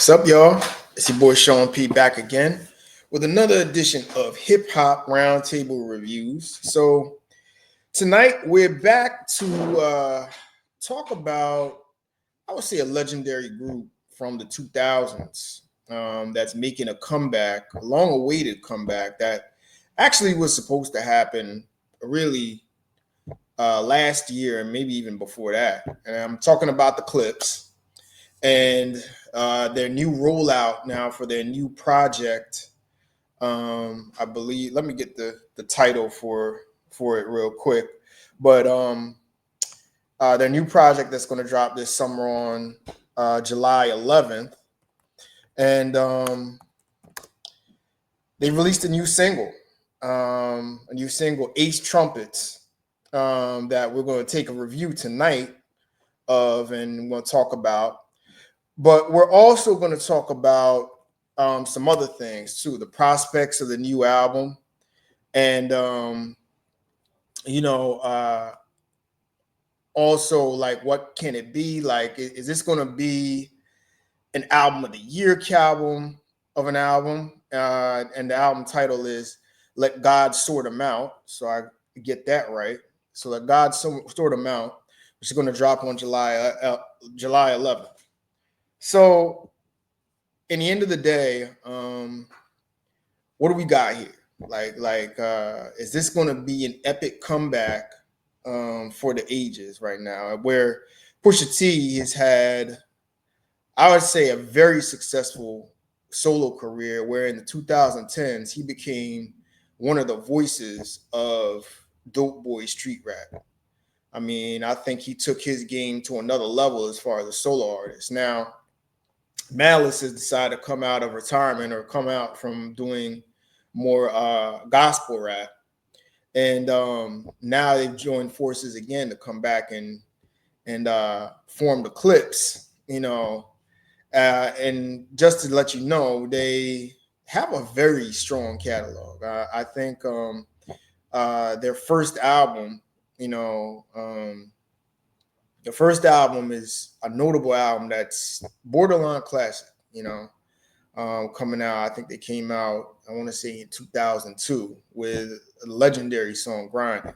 What's up, y'all? It's your boy Sean P back again with another edition of Hip Hop Roundtable Reviews. So tonight we're back to talk about, I would say, a legendary group from the 2000s that's making a comeback, a long-awaited comeback that actually was supposed to happen really last year and maybe even before that. And I'm talking about the Clipse and their new rollout now for their new project. I believe. Let me get the title for it real quick. But their new project that's going to drop this summer on July 11th, and they released a new single, Ace Trumpets, that we're going to take a review tonight of, and we're going to talk about. But we're also going to talk about some other things too, the prospects of the new album, and also like what can it be? Like, is this going to be an album of the year album of an album? And the album title is "Let God Sort 'Em Out," so I get that right. So "Let God Sort 'Em Out," which is going to drop on July 11th. So, in the end of the day, what do we got here? Is this going to be an epic comeback for the ages right now? Where Pusha T has had, I would say, a very successful solo career. Where in the 2010s he became one of the voices of dope boy street rap. I mean, I think he took his game to another level as far as a solo artist. Now, Malice has decided to come out of retirement or come out from doing more gospel rap, and now they've joined forces again to come back and form the Clipse. And just to let you know, they have a very strong catalog. I think their first album, the first album is a notable album that's borderline classic, coming out. I think they came out, I want to say in 2002 with a legendary song, Grinding.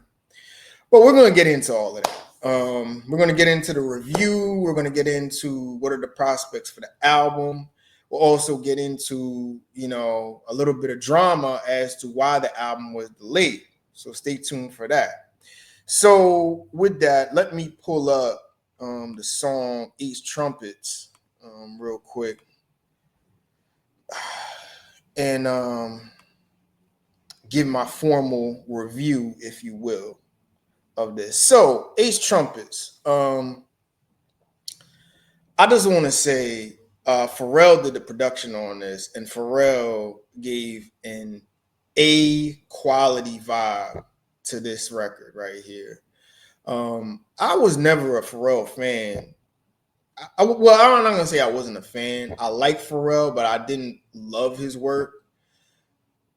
But we're going to get into all of that. We're going to get into the review. We're going to get into what are the prospects for the album. We'll also get into, a little bit of drama as to why the album was delayed. So stay tuned for that. So with that, let me pull up the song Ace Trumpets real quick. And give my formal review, if you will, of this. So Ace Trumpets. I just want to say Pharrell did the production on this, and Pharrell gave an A quality vibe to this record right here. I was never a Pharrell fan. I'm not gonna say I wasn't a fan. I like Pharrell, but I didn't love his work.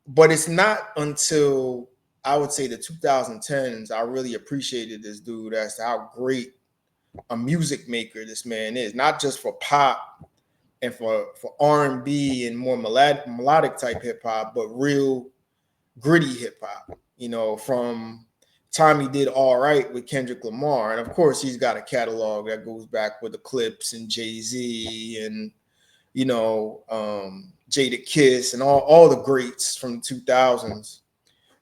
But it's not until I would say the 2010s I really appreciated this dude as to how great a music maker this man is. Not just for pop and for R&B and more melodic type hip hop, but real gritty hip hop. From time he did All Right with Kendrick Lamar, and of course he's got a catalog that goes back with the Clipse and Jay-Z and Jada Kiss and all the greats from the 2000s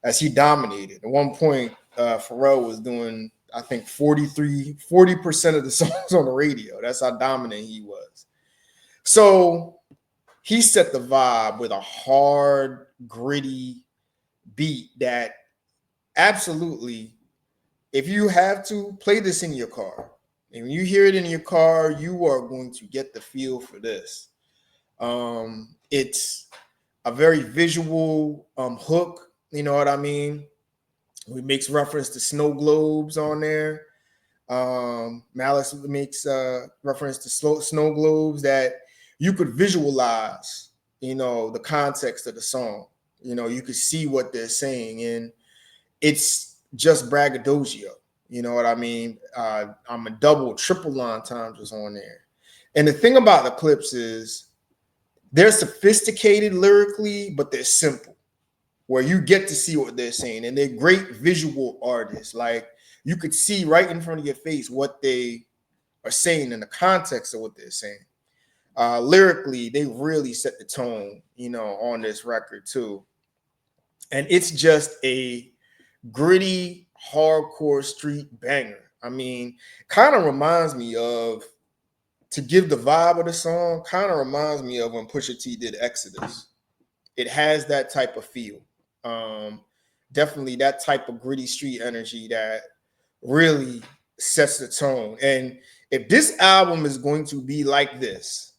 as he dominated. At one point, Pharrell was doing, I think, 40% of the songs on the radio. That's how dominant he was. So he set the vibe with a hard, gritty beat that absolutely, if you have to, play this in your car. And when you hear it in your car, you are going to get the feel for this. It's a very visual hook, you know what I mean? He makes reference to snow globes on there. Malice makes reference to snow globes that you could visualize, the context of the song. You could see what they're saying, and it's just braggadocio. You know what I mean? I'm a double, triple line times was on there. And the thing about the Clipse is they're sophisticated lyrically, but they're simple, where you get to see what they're saying, and they're great visual artists. Like you could see right in front of your face what they are saying in the context of what they're saying. Lyrically, they really set the tone, on this record too. And it's just a gritty, hardcore street banger. I mean, kind of reminds me of, to give the vibe of the song, kind of reminds me of when Pusha T did Exodus. It has that type of feel. Um, Definitely that type of gritty street energy that really sets the tone. And if this album is going to be like this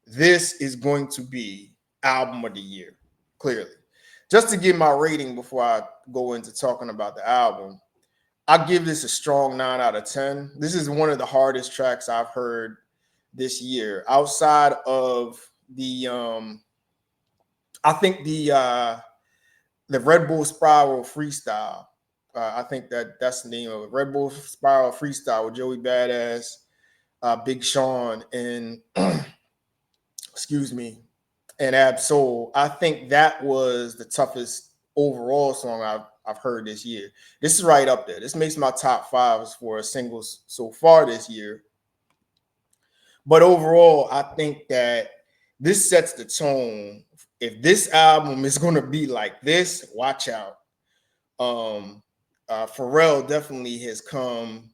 is going to be album of the year, clearly. Just to give my rating before I go into talking about the album, I give this a strong 9 out of 10. This is one of the hardest tracks I've heard this year. Outside of I think the Red Bull Spiral freestyle. I think that's the name of it. Red Bull Spiral freestyle with Joey Badass, Big Sean, and excuse me, and Ab Soul. I think that was the toughest overall song I've heard this year. This is right up there. This makes my top 5s for singles so far this year. But overall, I think that this sets the tone. If this album is going to be like this, watch out. Pharrell definitely is coming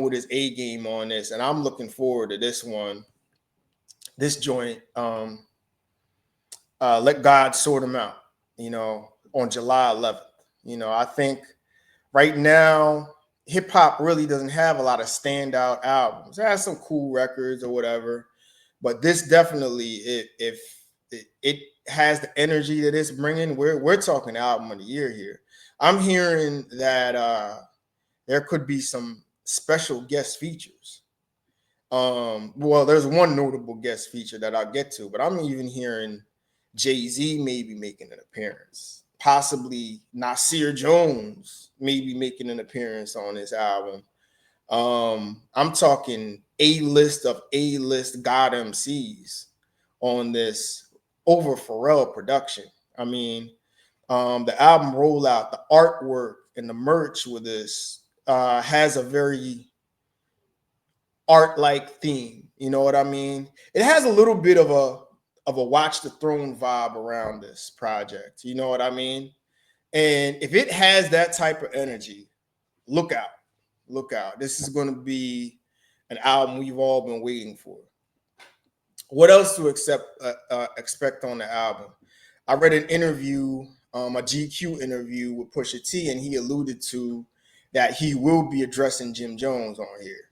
with his A game on this, and I'm looking forward to this one. This joint, Let God Sort Them Out, on July 11th. I think right now, hip hop really doesn't have a lot of standout albums. It has some cool records or whatever, but this definitely, if it has the energy that it's bringing, we're talking album of the year here. I'm hearing that there could be some special guest features. Well, there's one notable guest feature that I'll get to, but I'm even hearing Jay-Z maybe making an appearance. Possibly Nasir Jones maybe making an appearance on this album. I'm talking A-list of A-list God MCs on this over Pharrell production. I mean, the album rollout, the artwork, and the merch with this has a very art-like theme. You know what I mean? It has a little bit of a Watch the Throne vibe around this project. You know what I mean? And if it has that type of energy, look out. Look out. This is going to be an album we've all been waiting for. What else to expect on the album? I read an interview, a GQ interview with Pusha T, and he alluded to that he will be addressing Jim Jones on here.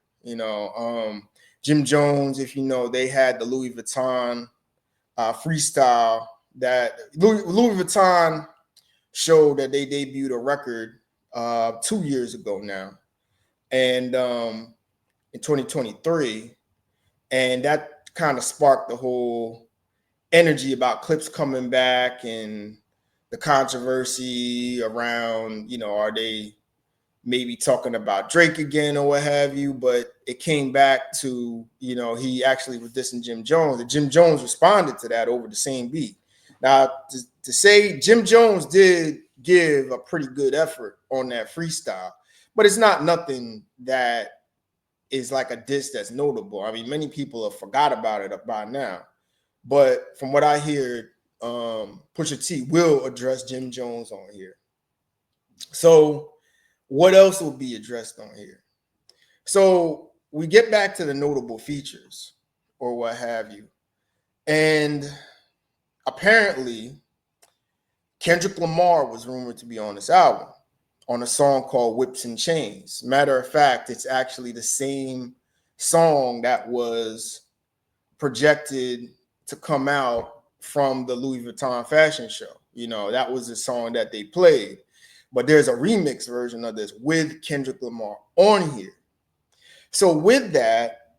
Jim Jones, if you know, they had the Louis Vuitton freestyle that Louis Vuitton showed that they debuted a record 2 years ago now, and in 2023, and that kind of sparked the whole energy about Clipse coming back and the controversy around, are they maybe talking about Drake again or what have you, but it came back to, he actually was dissing Jim Jones, and Jim Jones responded to that over the same beat. Now, to say Jim Jones did give a pretty good effort on that freestyle, but it's not nothing that is like a diss that's notable. I mean, many people have forgot about it by now, but from what I hear, Pusha T will address Jim Jones on here. So what else will be addressed on here? So we get back to the notable features or what have you. And apparently, Kendrick Lamar was rumored to be on this album on a song called Whips and Chains. Matter of fact, it's actually the same song that was projected to come out from the Louis Vuitton fashion show. That was the song that they played. But there's a remix version of this with Kendrick Lamar on here. So with that,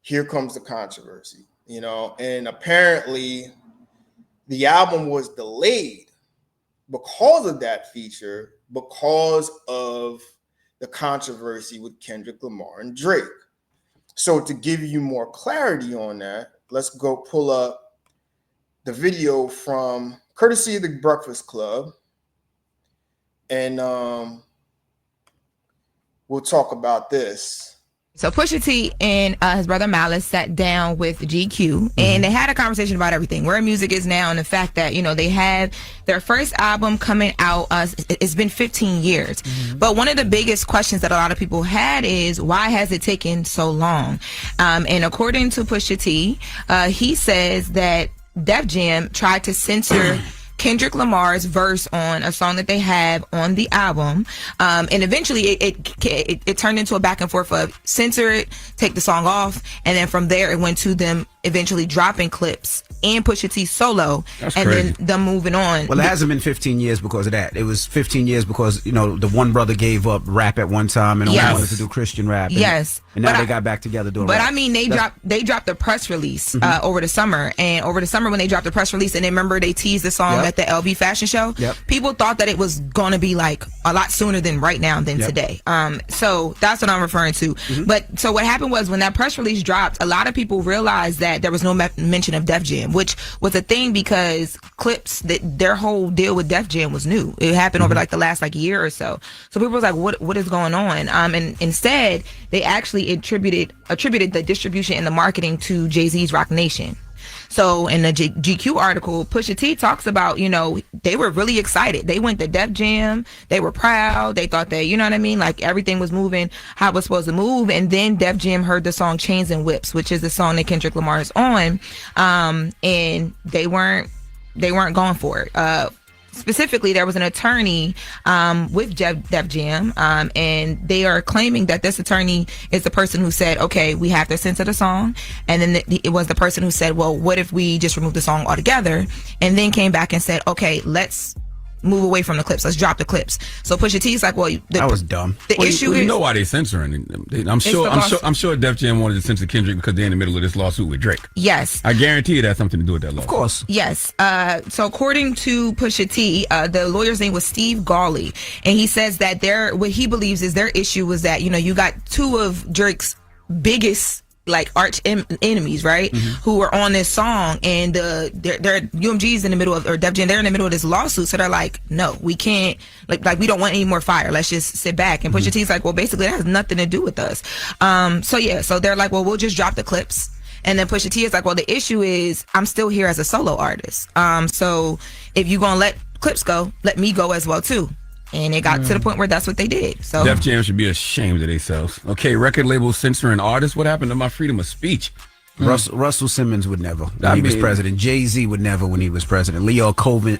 here comes the controversy, and apparently the album was delayed because of that feature, because of the controversy with Kendrick Lamar and Drake. So to give you more clarity on that, let's go pull up the video from courtesy of the Breakfast Club, and we'll talk about this. So Pusha T and his brother Malice sat down with GQ, and they had a conversation about everything, where music is now, and the fact that, you know, they had their first album coming out. It's been 15 years. But one of the biggest questions that a lot of people had is, why has it taken so long? And according to Pusha T, he says that Def Jam tried to censor Kendrick Lamar's verse on a song that they have on the album, and eventually it turned into a back and forth of censor it, take the song off, and then from there it went to them eventually dropping Clipse and Pusha T solo. That's and crazy. Then them moving on. Well, it hasn't been 15 years because of that. It was 15 years because, you know, the one brother gave up rap at one time and only wanted to do Christian rap. And, and now they got back together doing rap. I mean, they dropped the press release over the summer, and over the summer when they dropped the press release, and then remember they teased the song at the LB fashion show. People thought that it was gonna be like a lot sooner than right now than today. So that's what I'm referring to. But so what happened was, when that press release dropped, a lot of people realized that there was no mention of Def Jam, which was a thing because Clipse, their whole deal with Def Jam was new. It happened over like the last like year or so. So people was like, what is going on? And instead they actually attributed the distribution and the marketing to Jay-Z's Rock Nation. So in the GQ article, Pusha T talks about, you know, they were really excited. They went to Def Jam. They were proud. They thought that, you know what I mean? Like everything was moving how it was supposed to move. And then Def Jam heard the song Chains and Whips, which is the song that Kendrick Lamar is on. And they weren't going for it. Specifically, there was an attorney with Def Jam, and they are claiming that this attorney is the person who said, okay, we have to censor the song. And then it was the person who said, well, what if we just remove the song altogether? And then came back and said, okay, let's move away from the clips. Let's drop the clips. So Pusha T's like, well, that was dumb. The issue is, you know why they're censoring it. I'm sure Def Jam wanted to censor Kendrick because they're in the middle of this lawsuit with Drake. Yes, I guarantee you that has something to do with that lawsuit. Of course. Yes. So according to Pusha T, the lawyer's name was Steve Gawley, and he says that what he believes is their issue was that, you know, you got two of Drake's biggest like arch enemies, right? Who are on this song, and they're UMG's in the middle of, or Def Jam, they're in the middle of this lawsuit, so they're like, no, we can't, like we don't want any more fire, let's just sit back. And Pusha T's like, well, basically that has nothing to do with us. So they're like, well, we'll just drop the clips. And then Pusha T is like, well, the issue is I'm still here as a solo artist, so if you gonna let clips go, let me go as well too. And it got to the point where that's what they did. So Def Jam should be ashamed of themselves. Okay, record labels censoring artists. What happened to my freedom of speech? Russell Simmons would never when he was president. Jay-Z would never when he was president. Leo Cohen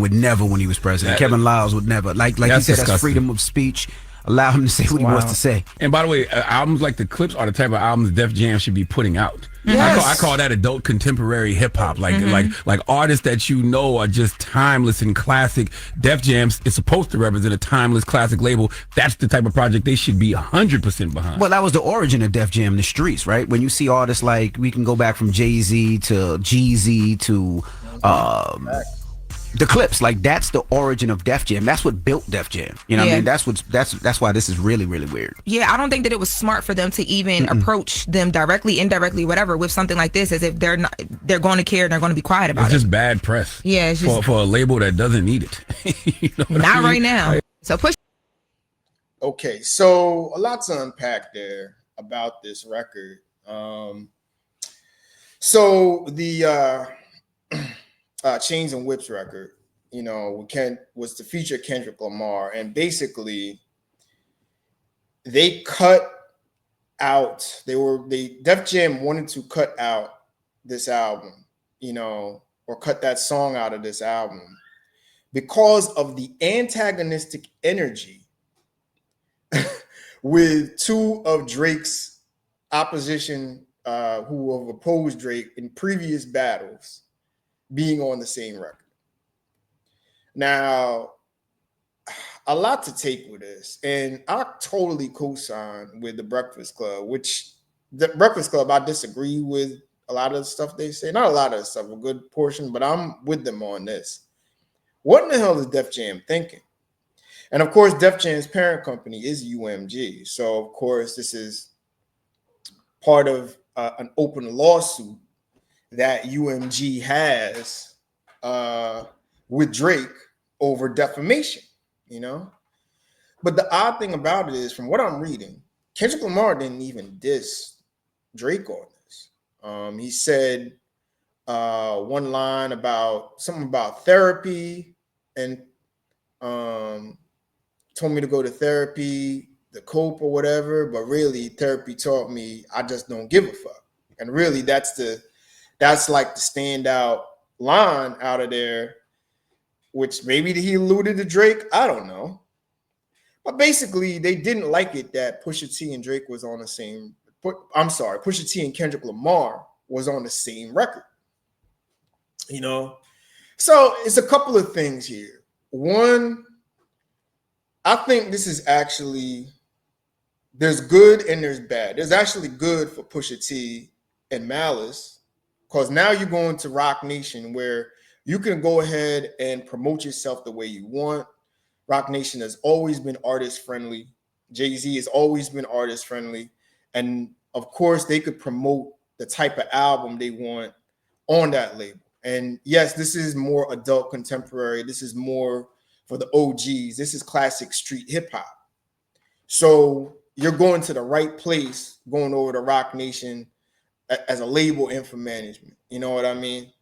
would never when he was president. Kevin Lyles would never. Like you said, that's freedom of speech. Allow him to say what he wants to say. And by the way, albums like the Clipse are the type of albums Def Jam should be putting out. Yes. I call that adult contemporary hip hop. Like artists that you know are just timeless and classic. Def Jam is supposed to represent a timeless classic label. That's the type of project they should be 100% behind. Well, that was the origin of Def Jam, the streets, right? When you see artists like, we can go back from Jay-Z to Jeezy to the Clipse, like that's the origin of Def Jam. That's what built Def Jam. You know what I mean? That's why this is really, really weird. Yeah, I don't think that it was smart for them to even approach them directly, indirectly, whatever, with something like this, as if they're going to care and they're going to be quiet about it. It's just bad press. Yeah, it's just for a label that doesn't need it. You know not right now. So push. Okay, so a lot to unpack there about this record. So the Chains and Whips record, you know, was to feature Kendrick Lamar, and basically they cut out. Def Jam wanted to cut out this album, you know, or cut that song out of this album because of the antagonistic energy with two of Drake's opposition, who have opposed Drake in previous battles, being on the same record. Now, a lot to take with this, and I totally co-sign with the Breakfast Club, which the Breakfast Club, I disagree with a lot of the stuff they say. Not a lot of the stuff, a good portion, but I'm with them on this. What in the hell is Def Jam thinking? And of course, Def Jam's parent company is UMG. So of course, this is part of an open lawsuit that UMG has with Drake over defamation, you know? But the odd thing about it is, from what I'm reading, Kendrick Lamar didn't even diss Drake on this. He said one line about something about therapy and told me to go to therapy to cope or whatever, but really therapy taught me I just don't give a fuck. And really that's like the standout line out of there, which maybe he alluded to Drake, I don't know. But basically they didn't like it that Pusha T and Drake was on the same, Pusha T and Kendrick Lamar was on the same record. You know? So it's a couple of things here. One, I think this is actually, there's good and there's bad. There's actually good for Pusha T and Malice, because now you're going to Rock Nation where you can go ahead and promote yourself the way you want. Rock Nation has always been artist friendly. Jay-Z has always been artist friendly. And of course, they could promote the type of album they want on that label. And yes, this is more adult contemporary. This is more for the OGs. This is classic street hip hop. So you're going to the right place, going over to Rock Nation as a label and for management. You know what I mean?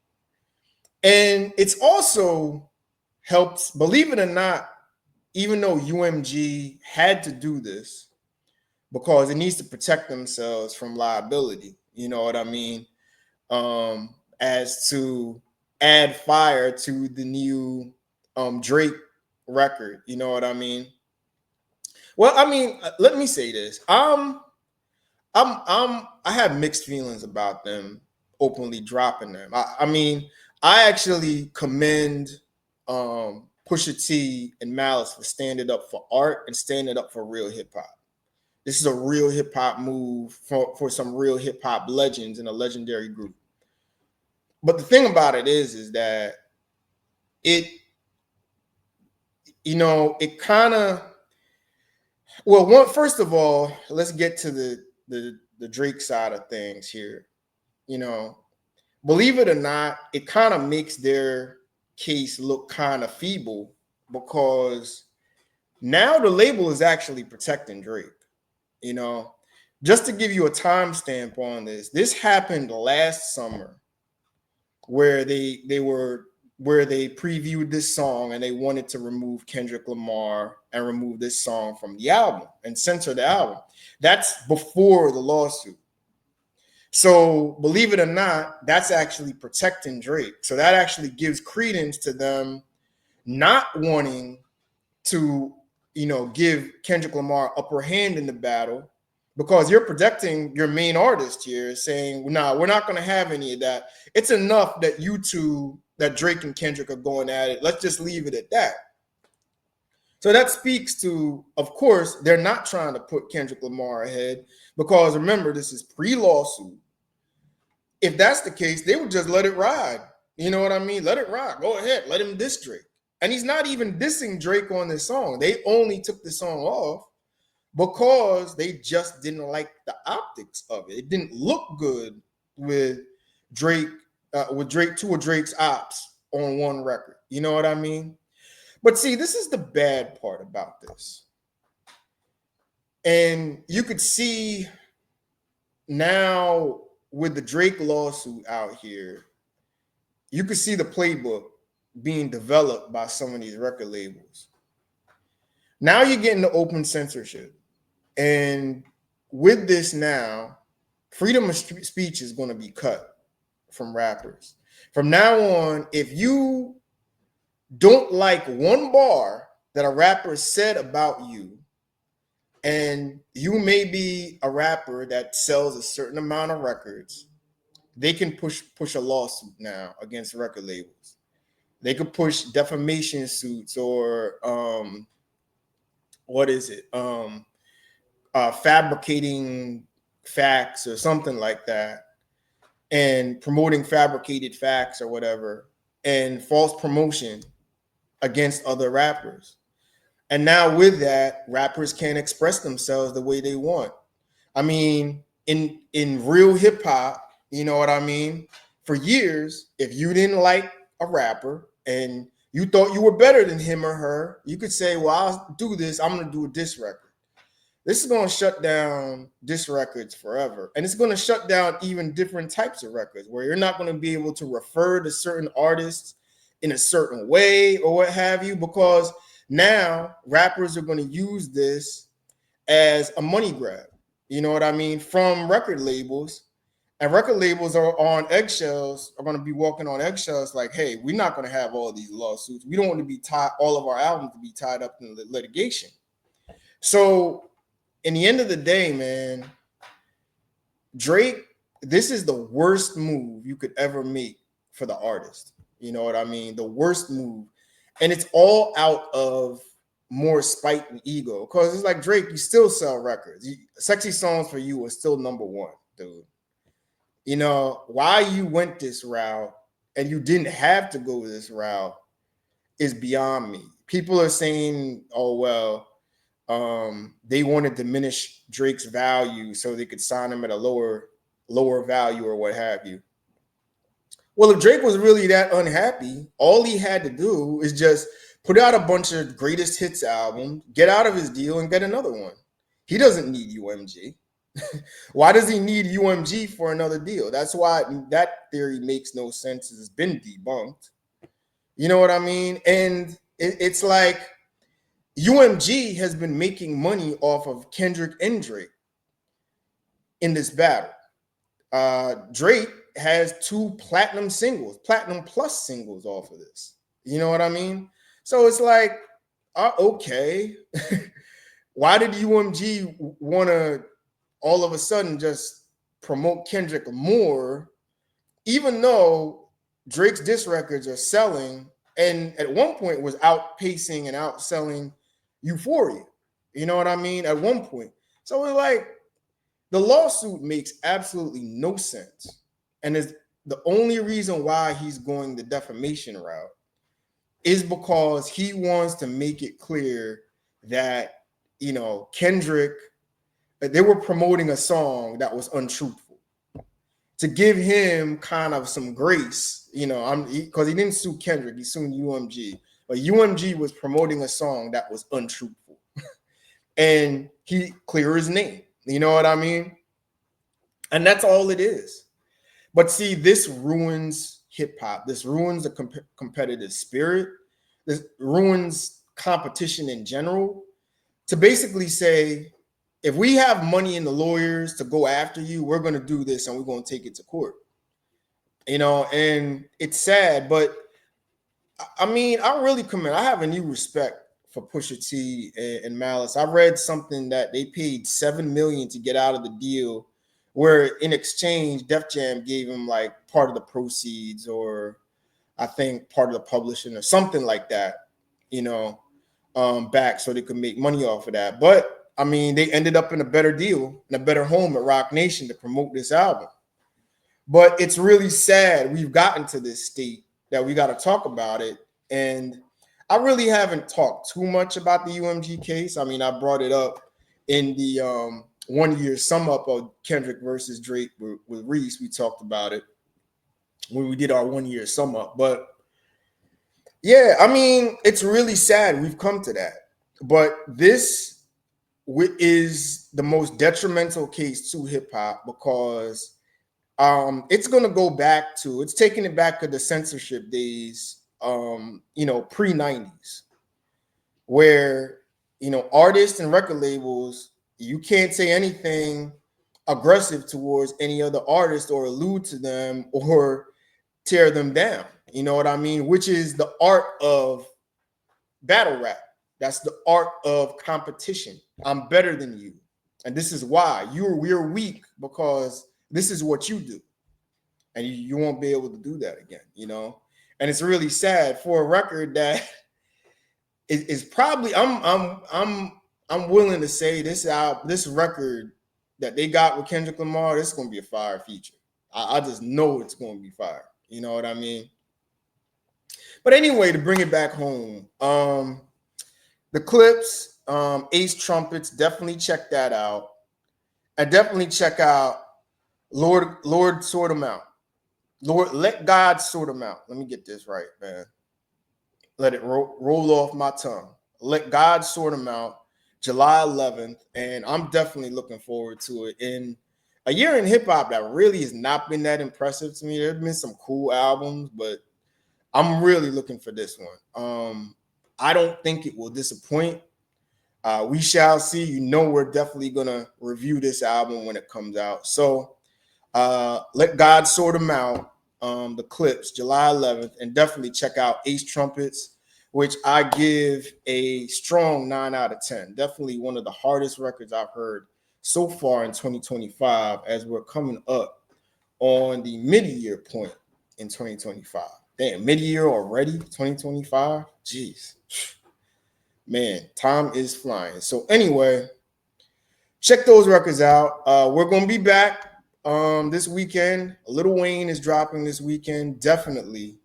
And it's also helps, believe it or not, even though UMG had to do this because it needs to protect themselves from liability. You know what I mean? As to add fire to the new Drake record. You know what I mean? Well, I mean, let me say this. I have mixed feelings about them openly dropping them. I mean, I actually commend Pusha T and Malice for standing up for art and standing up for real hip hop. This is a real hip hop move for some real hip hop legends in a legendary group. But the thing about it is that it kind of, well, first of all, let's get to the Drake side of things here. You know, believe it or not, it kind of makes their case look kind of feeble because now the label is actually protecting Drake. You know, just to give you a timestamp on this happened last summer where they previewed this song and they wanted to remove Kendrick Lamar and remove this song from the album and censor the album. That's before the lawsuit. So believe it or not, that's actually protecting Drake. So that actually gives credence to them not wanting to, give Kendrick Lamar upper hand in the battle, because you're protecting your main artist here, saying, nah, we're not going to have any of that. It's enough that you two, that Drake and Kendrick are going at it. Let's just leave it at that. So that speaks to, of course, they're not trying to put Kendrick Lamar ahead, because remember, this is pre-lawsuit. If that's the case, they would just let it ride. You know what I mean? Let it ride. Go ahead. Let him diss Drake. And he's not even dissing Drake on this song. They only took the song off because they just didn't like the optics of it. It didn't look good with Drake, two of Drake's ops on one record. You know what I mean? But see, this is the bad part about this. And you could see now with the Drake lawsuit out here, you could see the playbook being developed by some of these record labels. Now you're getting the open censorship. And with this now, freedom of speech is going to be cut from rappers. From now on, if you don't like one bar that a rapper said about you, and you may be a rapper that sells a certain amount of records, they can push a lawsuit now against record labels. They could push defamation suits or fabricating facts or something like that, and promoting fabricated facts or whatever, and false promotion against other rappers. And now with that, rappers can't express themselves the way they want. I mean, in real hip hop, you know what I mean? for years, if you didn't like a rapper and you thought you were better than him or her, you could say, well, I'll do this. I'm going to do a diss record. This is going to shut down diss records forever. And it's going to shut down even different types of records where you're not going to be able to refer to certain artists in a certain way or what have you, because now rappers are going to use this as a money grab. You know what I mean? From record labels. And record labels are on eggshells, are going to be walking on eggshells like, hey, we're not going to have all these lawsuits. We don't want to be tied, all of our albums to be tied up in litigation. So in the end of the day, man, Drake, this is the worst move you could ever make for the artist. You know what I mean? The worst move. And it's all out of more spite and ego. Because it's like, Drake, you still sell records. Sexy Songs for You was still number one, dude. You know, why you went this route and you didn't have to go this route is beyond me. People are saying, oh, well, they want to diminish Drake's value so they could sign him at a lower value or what have you. Well, if Drake was really that unhappy, all he had to do is just put out a bunch of greatest hits albums, get out of his deal, and get another one. He doesn't need UMG. Why does he need UMG for another deal? That's why that theory makes no sense. It's been debunked. You know what I mean? And it's like UMG has been making money off of Kendrick and Drake in this battle. Drake has 2 platinum plus singles off of this. You know what I mean? So it's like, okay. Why did UMG want to all of a sudden just promote Kendrick more, even though Drake's diss records are selling and at one point was outpacing and outselling Euphoria? You know what I mean? At one point. So it's like the lawsuit makes absolutely no sense. And is the only reason why he's going the defamation route is because he wants to make it clear that, you know, Kendrick, they were promoting a song that was untruthful to give him kind of some grace, you know, because he didn't sue Kendrick, he sued UMG, but UMG was promoting a song that was untruthful and he cleared his name. You know what I mean? And that's all it is. But see, this ruins hip hop. This ruins the competitive spirit. This ruins competition in general. To basically say, if we have money in the lawyers to go after you, we're going to do this and we're going to take it to court. You know, and it's sad, but I mean, I really commend. I have a new respect for Pusha T and Malice. I read something that they paid $7 million to get out of the deal, where in exchange, Def Jam gave him like part of the proceeds, or I think part of the publishing or something like that, you know, back so they could make money off of that. But I mean, they ended up in a better deal, in a better home at Rock Nation to promote this album. But it's really sad we've gotten to this state that we got to talk about it. And I really haven't talked too much about the UMG case. I mean, I brought it up in the 1 year sum up of Kendrick versus Drake with Reese. We talked about it when we did our 1 year sum up. But yeah, I mean, it's really sad we've come to that. But this is the most detrimental case to hip hop because it's going to go back to, it's taking it back to the censorship days, you know, pre-90s, where, you know, artists and record labels, you can't say anything aggressive towards any other artist or allude to them or tear them down. You know what I mean? Which is the art of battle rap. That's the art of competition. I'm better than you. And this is why we're weak, because this is what you do. And you won't be able to do that again, you know? And it's really sad for a record that is probably, I'm willing to say this record that they got with Kendrick Lamar, this is going to be a fire feature. I just know it's going to be fire. You know what I mean? But anyway, to bring it back home, the Clipse, Ace Trumpets, definitely check that out. And definitely check out Lord Sort 'Em Out. Lord, let God sort them out. Let me get this right, man. Let it roll off my tongue. Let God sort them out. July 11th, and I'm definitely looking forward to it. In a year in hip hop that really has not been that impressive to me. There's been some cool albums, but I'm really looking for this one. I don't think it will disappoint. We shall see. You know, we're definitely gonna review this album when it comes out. So let God sort them out. The Clipse, July 11th, and definitely check out Ace Trumpets, which I give a strong 9 out of 10. Definitely one of the hardest records I've heard so far in 2025, as we're coming up on the mid-year point in 2025. Damn, mid-year already, 2025. Jeez, man, time is flying. So anyway, check those records out. We're gonna be back this weekend. Lil Wayne is dropping this weekend. Definitely,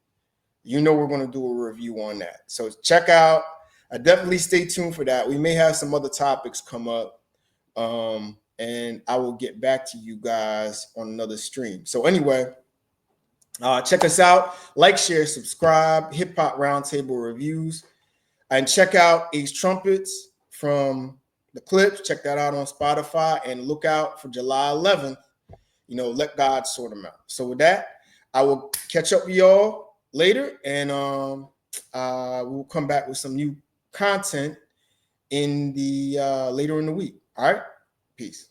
you know, we're gonna do a review on that. So check out. Definitely stay tuned for that. We may have some other topics come up, and I will get back to you guys on another stream. So anyway, check us out. Like, share, subscribe. Hip Hop Roundtable Reviews, and check out Ace Trumpets from the Clipse. Check that out on Spotify, and look out for July 11th. You know, let God sort them out. So with that, I will catch up with y'all later, and we'll come back with some new content in the later in the week. All right, peace.